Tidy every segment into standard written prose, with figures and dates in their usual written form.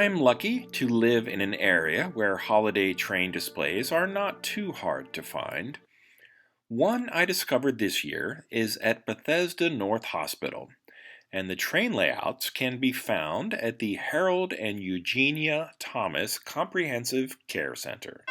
I'm lucky to live in an area where holiday train displays are not too hard to find. One I discovered this year is at Bethesda North Hospital, and the train layouts can be found at the Harold and Eugenia Thomas Comprehensive Care Center.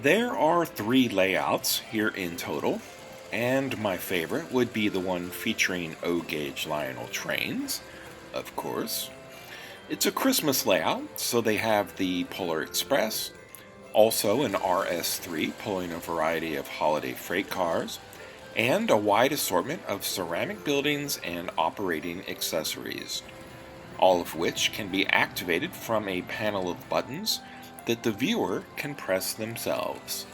There are 3 layouts here in total, and my favorite would be the one featuring O Gauge Lionel trains, of course. It's a Christmas layout, so they have the Polar Express, also an RS3 pulling a variety of holiday freight cars, and a wide assortment of ceramic buildings and operating accessories, all of which can be activated from a panel of buttons that the viewer can press themselves.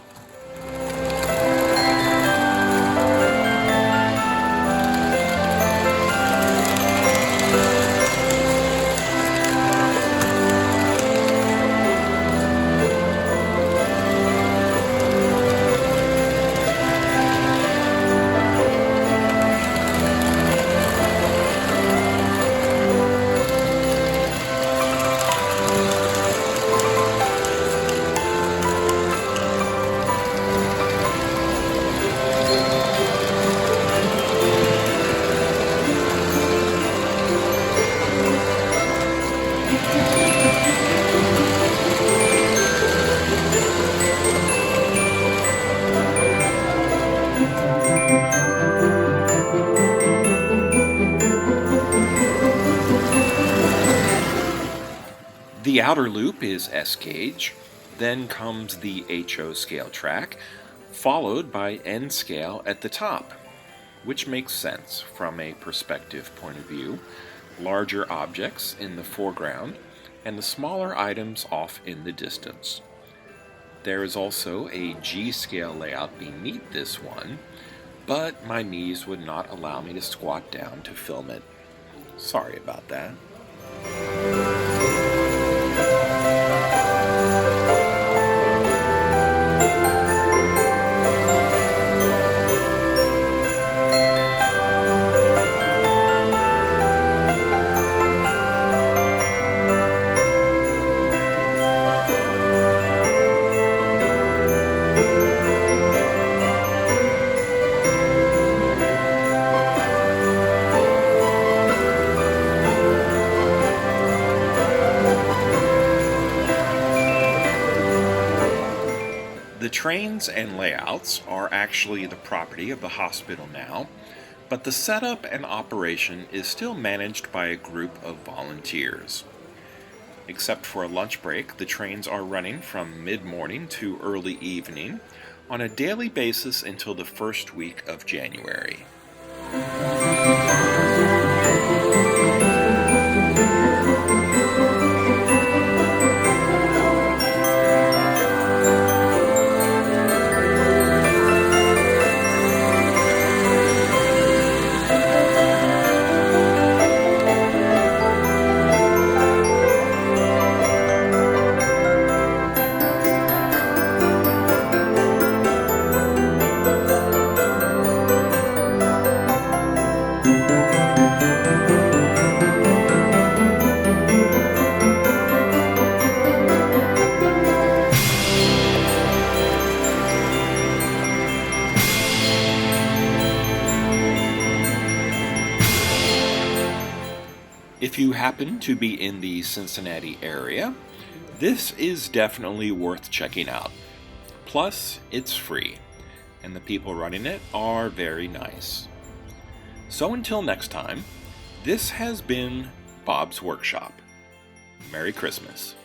The outer loop is S gauge, then comes the HO scale track, followed by N scale at the top, which makes sense from a perspective point of view, larger objects in the foreground and the smaller items off in the distance. There is also a G scale layout beneath this one, but my knees would not allow me to squat down to film it. Sorry about that. The trains and layouts are actually the property of the hospital now, but the setup and operation is still managed by a group of volunteers. Except for a lunch break, the trains are running from mid-morning to early evening on a daily basis until the first week of January. If you happen to be in the Cincinnati area, this is definitely worth checking out. Plus, it's free, and the people running it are very nice. So until next time, this has been Bob's Workshop. Merry Christmas.